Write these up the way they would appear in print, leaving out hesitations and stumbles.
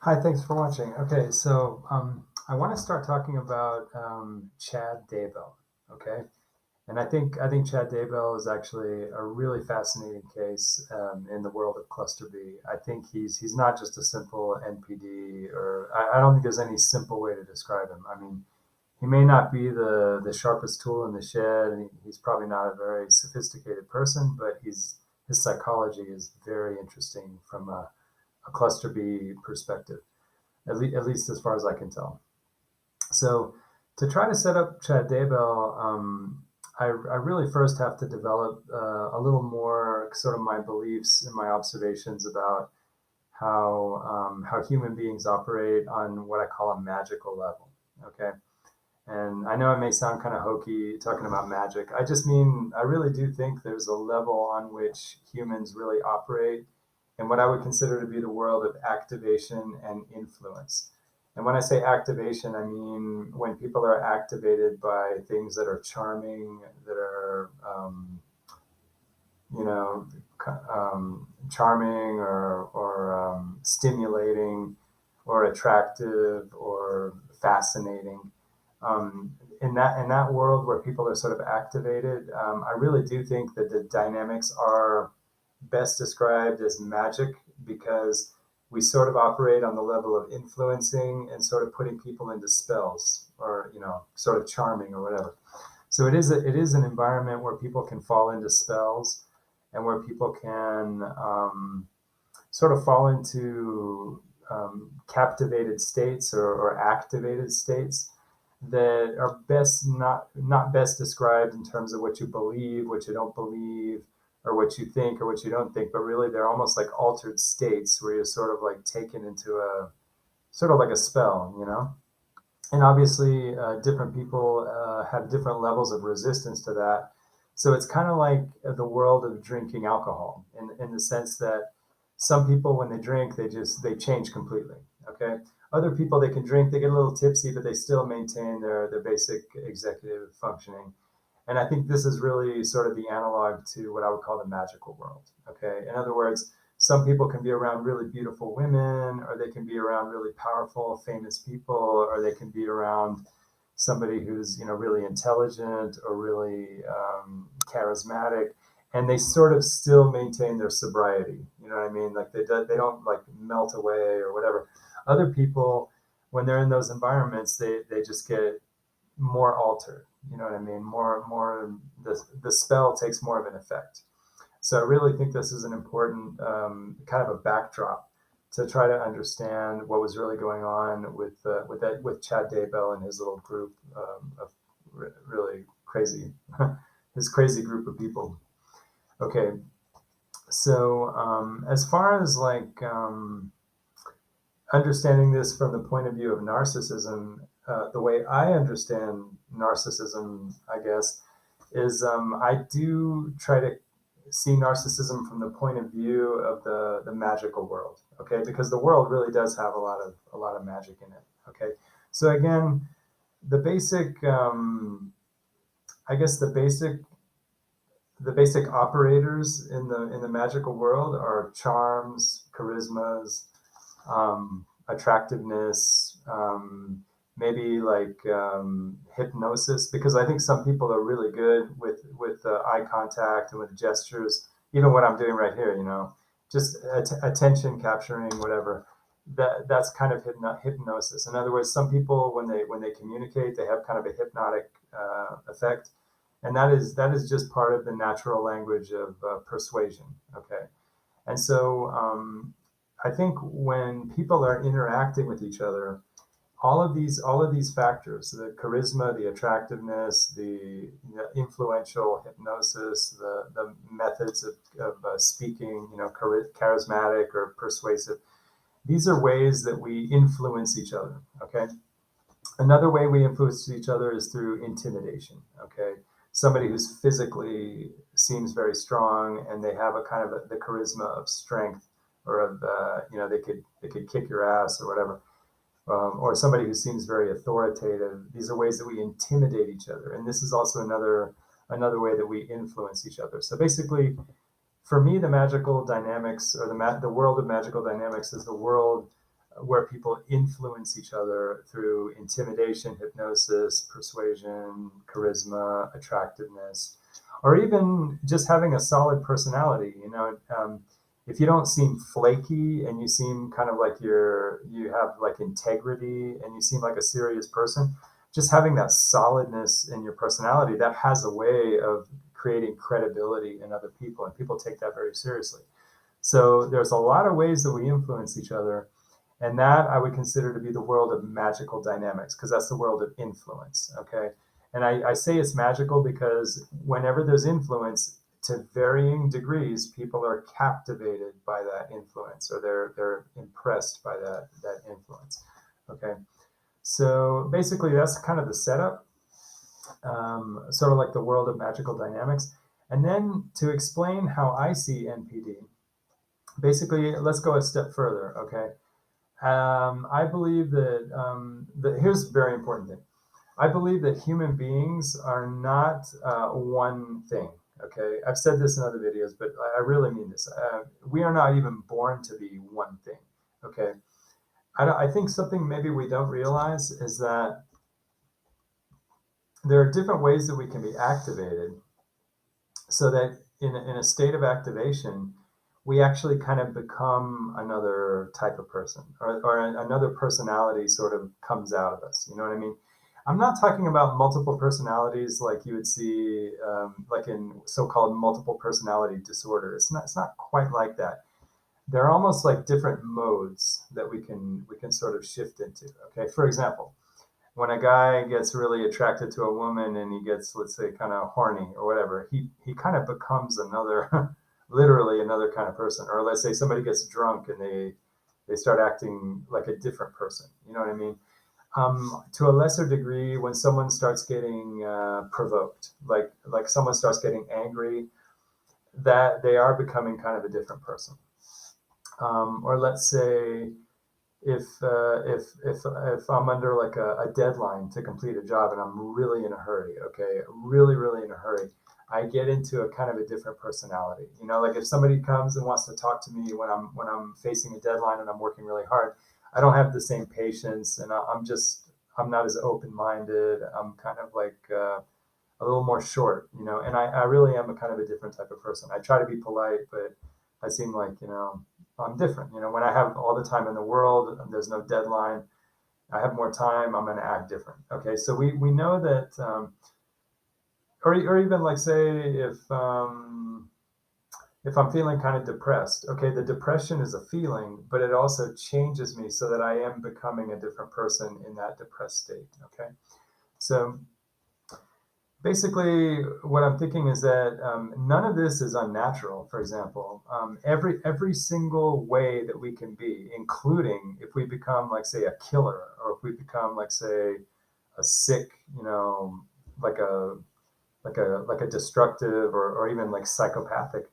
Hi, thanks for watching. Okay, so I want to start talking about Chad Daybell. Okay, and I think Chad Daybell is actually a really fascinating case in the world of cluster B. I think he's not just a simple NPD, or I don't think there's any simple way to describe him. I mean, he may not be the sharpest tool in the shed, and he's probably not a very sophisticated person, but his psychology is very interesting from a cluster B perspective, at least as far as I can tell. So to try to set up Chad Daybell, I really first have to develop a little more sort of my beliefs and my observations about how human beings operate on what I call a magical level. Okay. And I know it may sound kind of hokey talking about magic. I just mean, I really do think there's a level on which humans really operate in what I would consider to be the world of activation and influence. And when I say activation, I mean when people are activated by things that are charming, that are, you know, charming or stimulating or attractive or fascinating. In that world where people are sort of activated, I really do think that the dynamics are best described as magic because we sort of operate on the level of influencing and sort of putting people into spells or sort of charming or whatever. So it is an environment where people can fall into spells and where people can sort of fall into captivated states or activated states that are best not best described in terms of what you believe, what you don't believe, or what you think or what you don't think, but really they're almost like altered states where you're sort of like taken into a sort of like a spell. And obviously, different people have different levels of resistance to that. So it's kind of like the world of drinking alcohol in the sense that some people, when they drink, they change completely. Okay. Other people, they can drink, they get a little tipsy, but they still maintain their basic executive functioning. And I think this is really sort of the analog to what I would call the magical world. Okay. In other words, some people can be around really beautiful women, or they can be around really powerful, famous people, or they can be around somebody who's really intelligent or really charismatic, and they sort of still maintain their sobriety. You know what I mean? Like they don't like melt away or whatever. Other people, when they're in those environments, they just get more altered. You know what I mean? More the spell takes more of an effect. So I really think this is an important kind of a backdrop to try to understand what was really going on with Chad Daybell and his little group of really crazy his crazy group of people. Okay, so as far as like understanding this from the point of view of narcissism, the way I understand narcissism, I guess, is I do try to see narcissism from the point of view of the magical world. Okay, because the world really does have a lot of magic in it. Okay, so again, the basic, I guess the basic operators in the magical world are charms, charismas, attractiveness, maybe like hypnosis, because I think some people are really good with eye contact and with gestures. Even what I'm doing right here, just attention capturing, whatever. That's kind of hypnosis. In other words, some people when they communicate, they have kind of a hypnotic effect, and that is just part of the natural language of persuasion. Okay, and so I think when people are interacting with each other, all of these factors, the charisma, the attractiveness, the influential hypnosis, the methods of speaking, charismatic or persuasive, these are ways that we influence each other. Okay. Another way we influence each other is through intimidation. Okay. Somebody who's physically seems very strong and they have a kind of the charisma of strength, or of they could kick your ass or whatever, or somebody who seems very authoritative. These are ways that we intimidate each other, and this is also another way that we influence each other. So basically, for me, the magical dynamics, or the world of magical dynamics, is the world where people influence each other through intimidation, hypnosis, persuasion, charisma, attractiveness, or even just having a solid personality. If you don't seem flaky and you seem kind of like you have like integrity and you seem like a serious person, just having that solidness in your personality, that has a way of creating credibility in other people, and people take that very seriously. So there's a lot of ways that we influence each other, and that I would consider to be the world of magical dynamics, because that's the world of influence. Okay. And I say it's magical because whenever there's influence, to varying degrees, people are captivated by that influence, or they're impressed by that influence. Okay. So basically, that's kind of the setup, sort of like the world of magical dynamics. And then to explain how I see NPD, basically, let's go a step further. Okay. I believe that here's a very important thing. I believe that human beings are not one thing. Okay, I've said this in other videos, but I really mean this. We are not even born to be one thing. Okay, I think something maybe we don't realize is that there are different ways that we can be activated, so that in a state of activation, we actually kind of become another type of person, or another personality sort of comes out of us. You know what I mean? I'm not talking about multiple personalities like you would see, like in so-called multiple personality disorder. It's not quite like that. They're almost like different modes that we can sort of shift into. Okay, for example, when a guy gets really attracted to a woman and he gets, let's say, kind of horny or whatever, he kind of becomes another, literally another kind of person. Or let's say somebody gets drunk and they start acting like a different person. You know what I mean? To a lesser degree, when someone starts getting provoked, like someone starts getting angry, that they are becoming kind of a different person. Or let's say if I'm under like a deadline to complete a job and I'm really in a hurry, okay, really in a hurry, I get into a kind of a different personality. Like if somebody comes and wants to talk to me when I'm facing a deadline and I'm working really hard, I don't have the same patience, and I'm not as open-minded. I'm kind of like a little more short, and I really am a kind of a different type of person. I try to be polite, but I seem like, I'm different. When I have all the time in the world, there's no deadline, I have more time, I'm going to act different. Okay, so we know that, or even like say if I'm feeling kind of depressed, okay, the depression is a feeling, but it also changes me so that I am becoming a different person in that depressed state. Okay, so basically, what I'm thinking is that none of this is unnatural. For example, every single way that we can be, including if we become, like, say, a killer, or if we become, like, say, a sick, like a destructive, or even like psychopathic.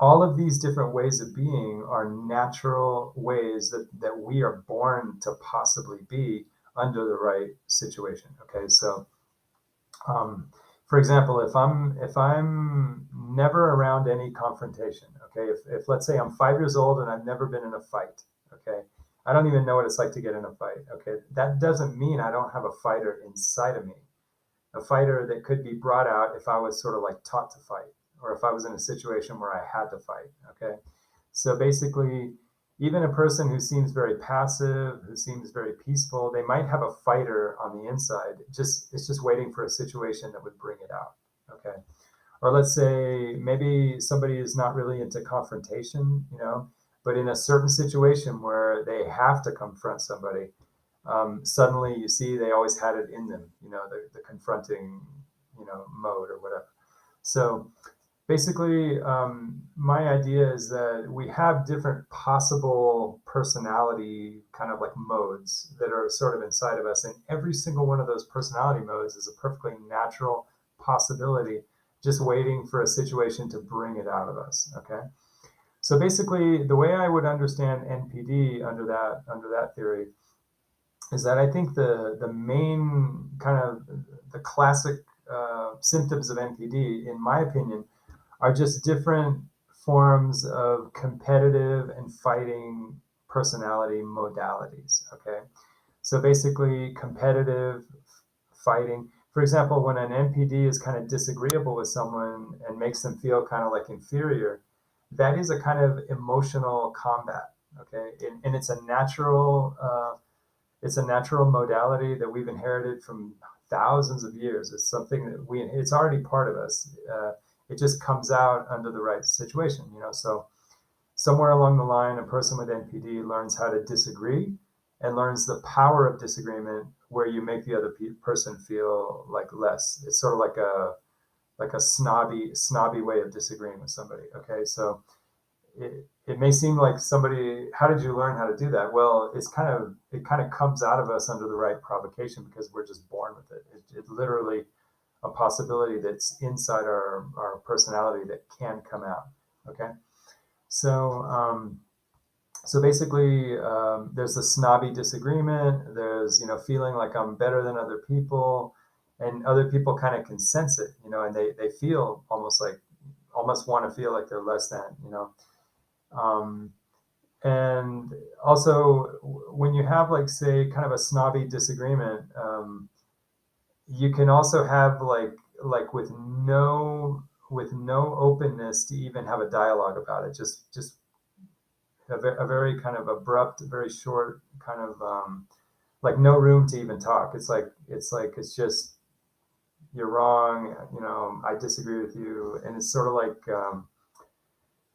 All of these different ways of being are natural ways that we are born to possibly be under the right situation. Okay, so um, for example, if I'm never around any confrontation, okay, if let's say I'm 5 years old and I've never been in a fight, okay, I don't even know what it's like to get in a fight, okay, that doesn't mean I don't have a fighter inside of me, a fighter that could be brought out if I was sort of like taught to fight, or if I was in a situation where I had to fight, okay. So basically, even a person who seems very passive, who seems very peaceful, they might have a fighter on the inside. It's just waiting for a situation that would bring it out. Okay. Or let's say maybe somebody is not really into confrontation, but in a certain situation where they have to confront somebody, suddenly you see they always had it in them, the confronting, mode or whatever. So basically, my idea is that we have different possible personality kind of like modes that are sort of inside of us. And every single one of those personality modes is a perfectly natural possibility, just waiting for a situation to bring it out of us. Okay. So basically, the way I would understand NPD under that theory is that I think the main kind of the classic symptoms of NPD, in my opinion, are just different forms of competitive and fighting personality modalities. Okay, so basically competitive fighting. For example, when an NPD is kind of disagreeable with someone and makes them feel kind of like inferior, that is a kind of emotional combat. Okay, and it's a natural modality that we've inherited from thousands of years. It's something that it's already part of us. It just comes out under the right situation, you know. So somewhere along the line, a person with NPD learns how to disagree and learns the power of disagreement, where you make the other person feel like less. It's sort of like a snobby way of disagreeing with somebody. Okay, so it may seem like somebody, how did you learn how to do that? Well, it kind of comes out of us under the right provocation, because we're just born with it. It's literally a possibility that's inside our personality that can come out. Okay, so so basically, there's the snobby disagreement. There's, you know, feeling like I'm better than other people, and other people kind of can sense it, you know, and they feel almost want to feel like they're less than, you know. Um, and also, when you have, like, say, kind of a snobby disagreement, you can also have like with no openness to even have a dialogue about it. Just a very kind of abrupt, very short kind of like no room to even talk. It's just, you're wrong. You know, I disagree with you, and it's sort of like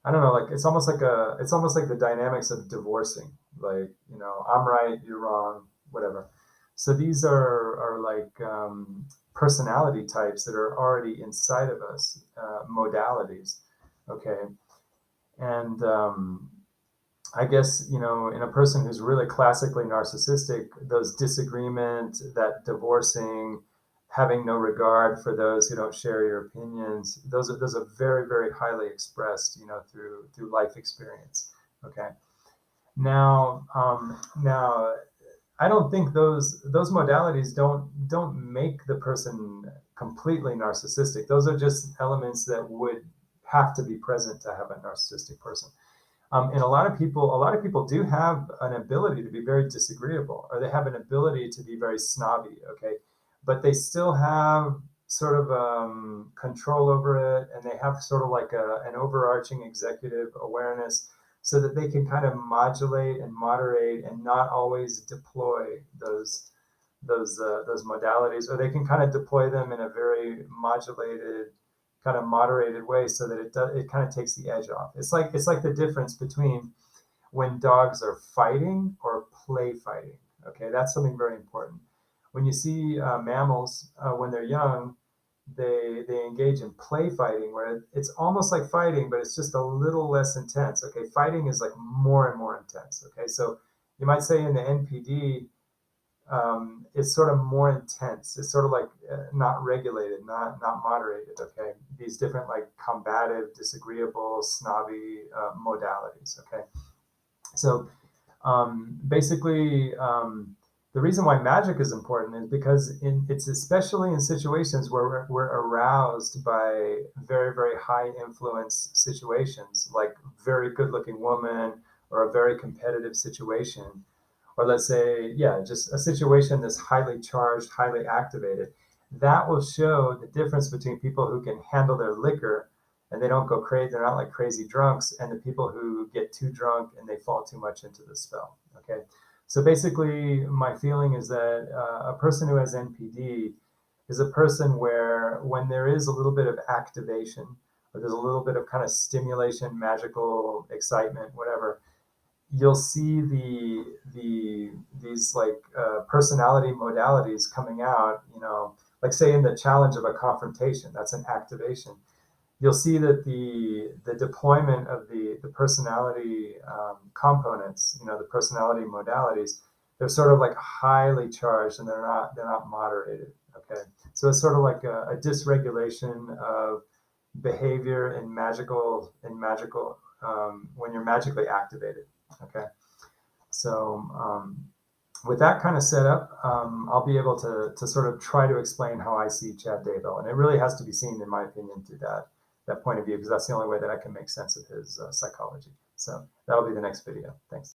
I don't know, like it's almost like the dynamics of divorcing. Like, you know, I'm right, you're wrong, whatever. So these are like personality types that are already inside of us, modalities. Okay, and I guess, you know, in a person who's really classically narcissistic, those disagreement, that divorcing, having no regard for those who don't share your opinions, those are very, very highly expressed, you know, through life experience. Okay. Now, I don't think those modalities don't make the person completely narcissistic. Those are just elements that would have to be present to have a narcissistic person. And a lot of people do have an ability to be very disagreeable, or they have an ability to be very snobby. Okay, but they still have sort of control over it, and they have sort of like an overarching executive awareness, so that they can kind of modulate and moderate and not always deploy those modalities, or they can kind of deploy them in a very modulated, kind of moderated way, so that it kind of takes the edge off. It's like the difference between when dogs are fighting or play fighting. Okay, that's something very important. When you see mammals when they're young, they engage in play fighting, where it's almost like fighting, but it's just a little less intense. Okay, fighting is like more and more intense. Okay, so you might say in the NPD, it's sort of more intense. It's sort of like not regulated, not moderated. Okay, these different like combative, disagreeable, snobby modalities. Okay, so basically, the reason why magic is important is because it's especially in situations where we're aroused by very, very high influence situations, like very good looking woman, or a very competitive situation, or let's say, yeah, just a situation that's highly charged, highly activated. That will show the difference between people who can handle their liquor and they don't go crazy, they're not like crazy drunks, and the people who get too drunk and they fall too much into the spell. Okay, so basically, my feeling is that a person who has NPD is a person where, when there is a little bit of activation, or there's a little bit of kind of stimulation, magical excitement, whatever, you'll see these like personality modalities coming out. You know, like say in the challenge of a confrontation, that's an activation. You'll see that the deployment of the personality components, you know, the personality modalities, they're sort of like highly charged, and they're not moderated. Okay, so it's sort of like a dysregulation of behavior in magical when you're magically activated. Okay, so with that kind of setup, I'll be able to sort of try to explain how I see Chad Daybell, and it really has to be seen, in my opinion, through that point of view, because that's the only way that I can make sense of his psychology. So that'll be the next video. Thanks.